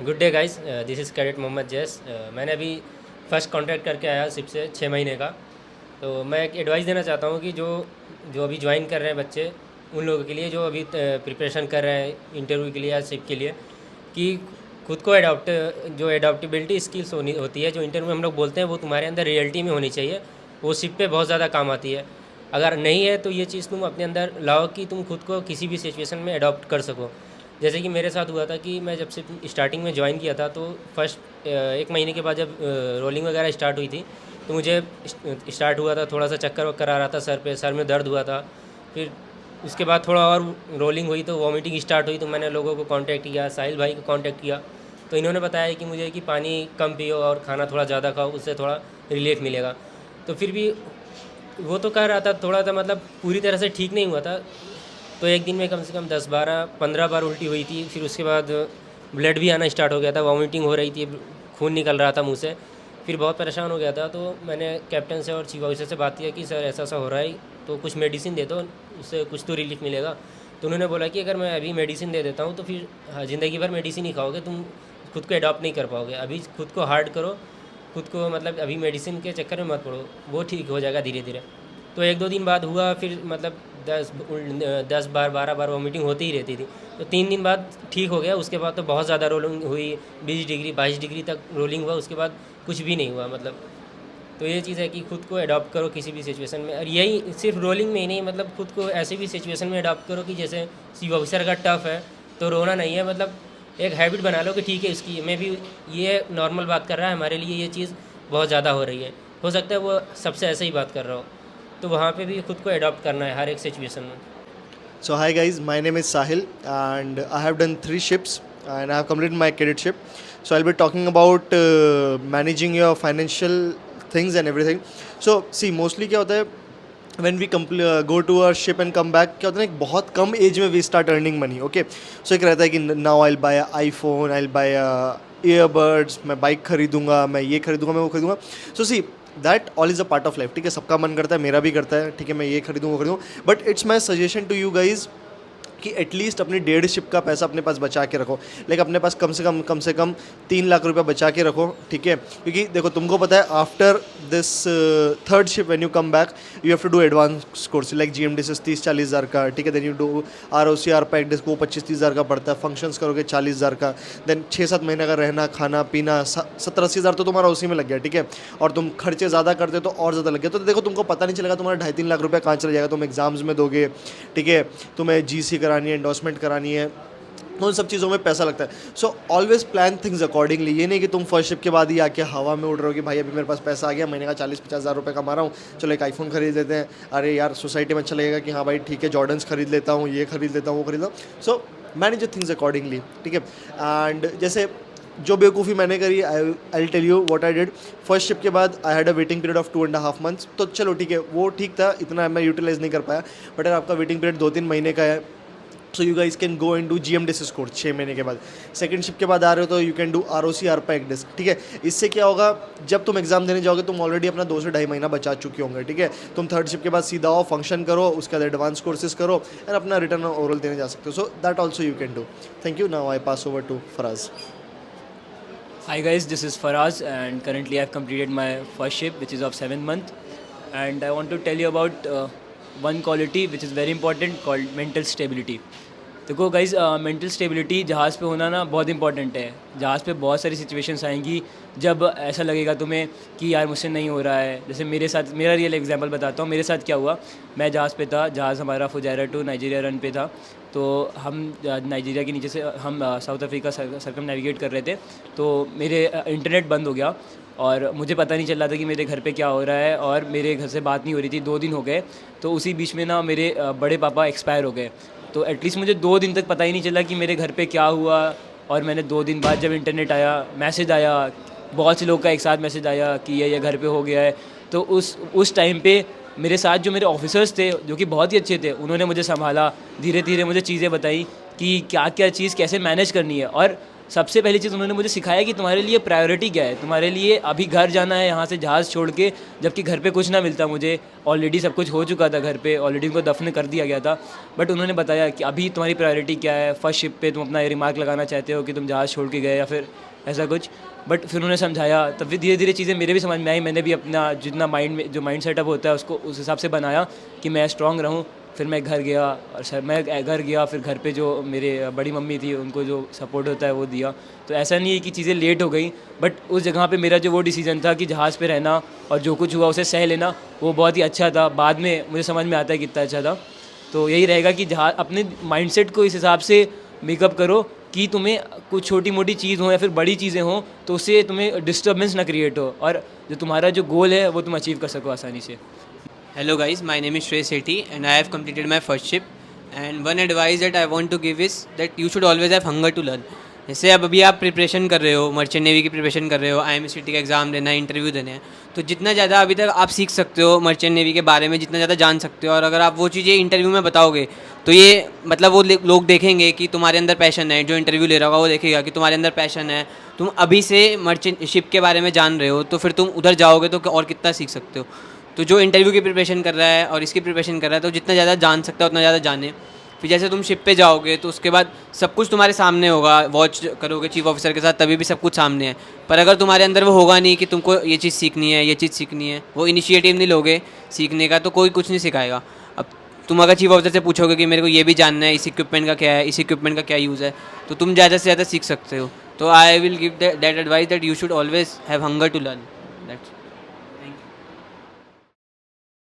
Good day guys, this is cadet Mohammad Jais. मैंने अभी first contract करके आया शिप से 6 महीने का। तो मैं एक एडवाइस देना चाहता हूँ कि जो जो अभी ज्वाइन कर रहे हैं बच्चे, उन लोगों के लिए जो अभी प्रिपरेशन कर रहे हैं इंटरव्यू के लिए या शिप के लिए, कि खुद को जो एडाप्टेबिलिटी स्किल्स होती है, जो इंटरव्यू में हम लोग बोलते हैं, वो तुम्हारे अंदर रियलिटी में होनी चाहिए। वो शिप पे बहुत ज़्यादा काम आती है। अगर नहीं है तो ये चीज़ तुम अपने अंदर लाओ कि तुम खुद को किसी भी सिचुएशन में अडॉप्ट कर सको। जैसे कि मेरे साथ हुआ था कि मैं जब से स्टार्टिंग में ज्वाइन किया था, तो फर्स्ट 1 महीने के बाद जब रोलिंग वगैरह स्टार्ट हुई थी, तो मुझे स्टार्ट हुआ था, थोड़ा सा चक्कर वक्कर आ रहा था, सर में दर्द हुआ था। फिर उसके बाद थोड़ा और रोलिंग हुई तो वॉमिटिंग स्टार्ट हुई, तो मैंने लोगों को कांटेक्ट किया, साहिल भाई को कांटेक्ट किया। तो इन्होंने बताया कि मुझे कि पानी कम पियो और खाना थोड़ा ज़्यादा खाओ, उससे थोड़ा रिलीफ मिलेगा। तो फिर भी वो तो कर रहा था, थोड़ा सा मतलब पूरी तरह से ठीक नहीं हुआ था। तो एक दिन में कम से कम 10-12-15 बार उल्टी हुई थी। फिर उसके बाद ब्लड भी आना स्टार्ट हो गया था, वॉमिटिंग हो रही थी, खून निकल रहा था मुंह से। फिर बहुत परेशान हो गया था। तो मैंने कैप्टन से और चीफ ऑफिसर से बात किया कि सर ऐसा ऐसा हो रहा है, तो कुछ मेडिसिन दे दो, उससे कुछ तो रिलीफ मिलेगा। तो उन्होंने बोला कि अगर मैं अभी मेडिसिन दे देता हूँ तो फिर ज़िंदगी भर मेडिसिन ही खाओगे, तुम खुद को अडॉप्ट नहीं कर पाओगे। अभी खुद को हार्ड करो, खुद को मतलब अभी मेडिसिन के चक्कर में मत पड़ो, वो ठीक हो जाएगा धीरे धीरे। तो 1-2 दिन बाद हुआ, फिर मतलब 10 बार 12 बार वॉमिटिंग होती ही रहती थी। तो 3 दिन बाद ठीक हो गया। उसके बाद तो बहुत ज़्यादा रोलिंग हुई, 20 डिग्री 22 डिग्री तक रोलिंग हुआ। उसके बाद कुछ भी नहीं हुआ मतलब। तो ये चीज़ है कि खुद को अडॉप्ट करो किसी भी सिचुएशन में। और यही सिर्फ रोलिंग में ही नहीं, मतलब खुद को ऐसे भी सिचुएशन में अडॉप्ट करो कि जैसे सी ऑफिसर का टफ है तो रोना नहीं है, मतलब एक हैबिट बना लो कि ठीक है, इसकी मैं भी ये नॉर्मल बात कर रहा है, हमारे लिए ये चीज़ बहुत ज़्यादा हो रही है। हो सकता है वो सबसे ऐसे ही बात कर रहा हो, तो वहाँ पे भी खुद को अडॉप्ट करना है हर एक सिचुएशन में। So hi guys, my name is Sahil and I have done 3 ships and I have completed my cadetship. So I'll be talking about managing your financial things and everything. So see, mostly क्या होता है when we go to our ship and come back, क्या होता है ना, एक बहुत कम as में we start earning money. Okay, so एक रहता है कि now I'll buy a iPhone, I'll buy a earbuds, मैं बाइक खरीदूंगा, मैं ये खरीदूंगा, मैं वो खरीदूंगा. So see, that all is a part of life. ठीक है, सबका मन करता है, मेरा भी करता है, ठीक है, मैं ये खरीदूँ वो खरीदूँ. But it's my suggestion to you guys कि एटलीस्ट अपनी 1.5 शिप का पैसा अपने पास बचा के रखो. लाइक अपने पास कम से कम 3 लाख रुपया बचा के रखो. ठीक है, क्योंकि देखो तुमको पता है after this 3rd ship when you come back you have to do advance course like GMDSS 30-40 हज़ार का. ठीक है, then you do ROC RPAC disc, वो 25-30 हज़ार का पड़ता है. फंक्शंस करोगे 40 हज़ार का. देन 6-7 महीने का रहना खाना पीना 70-80 हज़ार तो तुम्हारा उसी में लग गया. ठीक है, और तुम खर्चे ज़्यादा करते तो और ज़्यादा लग गया. तो देखो तुमको पता नहीं चलेगा तुम्हारा 2.5-3 लाख रुपया कहाँ चला जाएगा. तुम एग्जाम्स में दोगे, ठीक है, तुम्हें GC करानी है, एंडोर्समेंट करानी है, तो उन सब चीज़ों में पैसा लगता है. So always plan things accordingly. ये नहीं कि तुम फर्स्ट शिप के बाद ही आके हवा में उड़ रहे हो कि भाई अभी मेरे पास पैसा आ गया, महीने का 40-50 हज़ार रुपये कमा रहा हूँ, चलो एक आईफोन खरीद लेते हैं. अरे यार सोसाइटी में अच्छा लगेगा कि हाँ भाई ठीक है, जॉर्डन्स खरीद लेता हूँ, ये खरीद लेता हूँ, वो खरीद लेता हूँ. So manage your things accordingly. ठीक है, एंड जैसे जो बेवकूफ़ी मैंने करी, I tell you what I did. First ship के बाद I had a waiting period of 2.5 months. तो चलो ठीक है, वो ठीक था, इतना मैं यूटिलाइज़ नहीं कर पाया. बट अगर आपका वेटिंग पीरियड 2-3 महीने का है, so you guys can go in do GMDSS course 6 महीने के बाद. सेकंड शिप के बाद आ रहे हो तो you can do ROC RPAC disc. ठीक है, इससे क्या होगा, जब तुम एग्जाम देने जाओगे तुम ऑलरेडी अपना 2 से 2.5 महीना बचा चुके होंगे. ठीक है, तुम 3rd शिप के बाद सीधा आओ, फंक्शन करो, उसके बाद एडवांस कोर्सेज करो एंड अपना रिटर्न ओरल देने जा सकते हो. So that also you can do. Thank you. Now I pass over to Faraz. Hi guys, this is Faraz and currently I've completed my first ship which is of 7th month, and I want to tell you about one quality which is very important called mental stability. देखो guys, mental stability जहाज़ पे होना ना बहुत important है. जहाज़ पे बहुत सारी सिचुएशंस आएंगी जब ऐसा लगेगा तुम्हें कि यार मुझसे नहीं हो रहा है. जैसे मेरे साथ, मेरा रियल एग्जांपल बताता हूँ. मेरे साथ क्या हुआ, मैं जहाज़ पे था, जहाज़ हमारा फुजायरा टू नाइजीरिया रन पे था. तो हम नाइजीरिया के नीचे से हम साउथ अफ्रीका सरकम नेविगेट कर रहे थे. तो मेरे इंटरनेट बंद हो गया और मुझे पता नहीं चल रहा था कि मेरे घर पे क्या हो रहा है, और मेरे घर से बात नहीं हो रही थी. 2 दिन हो गए. तो उसी बीच में ना मेरे बड़े पापा एक्सपायर हो गए. तो एटलीस्ट मुझे 2 दिन तक पता ही नहीं चला कि मेरे घर पे क्या हुआ. और मैंने 2 दिन बाद जब इंटरनेट आया, मैसेज आया, बहुत से लोग का एक साथ मैसेज आया कि ये घर पे हो गया है. तो उस टाइम पे मेरे साथ जो मेरे ऑफिसर्स थे जो कि बहुत ही अच्छे थे, उन्होंने मुझे संभाला, धीरे धीरे मुझे चीज़ें बताई कि क्या क्या चीज़ कैसे मैनेज करनी है. और सबसे पहली चीज़ उन्होंने मुझे सिखाया कि तुम्हारे लिए प्रायोरिटी क्या है, तुम्हारे लिए अभी घर जाना है यहाँ से जहाज़ छोड़ के, जबकि घर पे कुछ ना मिलता मुझे, ऑलरेडी सब कुछ हो चुका था घर पे, ऑलरेडी उनको दफन कर दिया गया था। बट उन्होंने बताया कि अभी तुम्हारी प्रायोरिटी क्या है, फर्स्ट शिप पे तुम अपना ये रिमार्क लगाना चाहते हो कि तुम जहाज़ छोड़ के गए या फिर ऐसा कुछ। बट फिर उन्होंने समझाया, तब फिर धीरे धीरे चीज़ें मेरे भी समझ में आई। मैंने भी अपना जितना माइंड में जो माइंड सेटअप होता है उसको उस हिसाब से बनाया कि मैं स्ट्रांग रहूँ। फिर मैं घर गया और सर मैं घर गया, फिर घर पे जो मेरे बड़ी मम्मी थी उनको जो सपोर्ट होता है वो दिया। तो ऐसा नहीं है कि चीज़ें लेट हो गई, बट उस जगह पे मेरा जो वो डिसीजन था कि जहाज़ पे रहना और जो कुछ हुआ उसे सह लेना, वो बहुत ही अच्छा था। बाद में मुझे समझ में आता है कितना अच्छा था। तो यही रहेगा कि जहाँ अपने माइंडसेट को इस हिसाब से मेकअप करो कि तुम्हें कुछ छोटी मोटी चीज़ हो या फिर बड़ी चीज़ें हों तो उससे तुम्हें डिस्टर्बेंस ना क्रिएट हो, और जो तुम्हारा जो गोल है वो तुम अचीव कर सको आसानी से। Hello guys, my name is Shrey Sethi and I have completed my first ship. And one advice that I want to give is that you should always have hunger to learn. जैसे अब अभी आप preparation कर रहे हो, merchant navy की preparation कर रहे हो, IMSCT का एग्ज़ाम देना है, इंटरव्यू देने हैं, तो जितना ज़्यादा अभी तक आप सीख सकते हो मर्चेंट नेवी के बारे में, जितना ज़्यादा जान सकते हो, और अगर आप वो चीज़ें इंटरव्यू में बताओगे तो ये मतलब वो लोग देखेंगे कि तुम्हारे अंदर पैशन है। जो इंटरव्यू ले रहा होगा वो देखेगा कि तुम्हारे अंदर पैशन है, तुम अभी से मर्चेंट शिप के बारे में जान रहे हो, तो फिर तुम उधर जाओगे तो और कितना सीख सकते हो। तो जो इंटरव्यू की प्रिपरेशन कर रहा है और इसकी प्रिपरेशन कर रहा है, तो जितना ज़्यादा जान सकता है उतना ज़्यादा जाने। फिर जैसे तुम शिप पे जाओगे तो उसके बाद सब कुछ तुम्हारे सामने होगा, वॉच करोगे चीफ ऑफिसर के साथ तभी भी सब कुछ सामने है। पर अगर तुम्हारे अंदर वो होगा नहीं कि तुमको ये चीज़ सीखनी है, ये चीज़ सीखनी है, वो इनिशिएटिव नहीं लोगे सीखने का, तो कोई कुछ नहीं सिखाएगा। अब तुम अगर चीफ ऑफिसर से पूछोगे कि मेरे को ये भी जानना है, इस इक्विपमेंट का क्या है, इस इक्विपमेंट का क्या यूज़ है, तो तुम ज़्यादा से ज़्यादा सीख सकते हो। तो I will give that advice that you should always have hunger to learn that's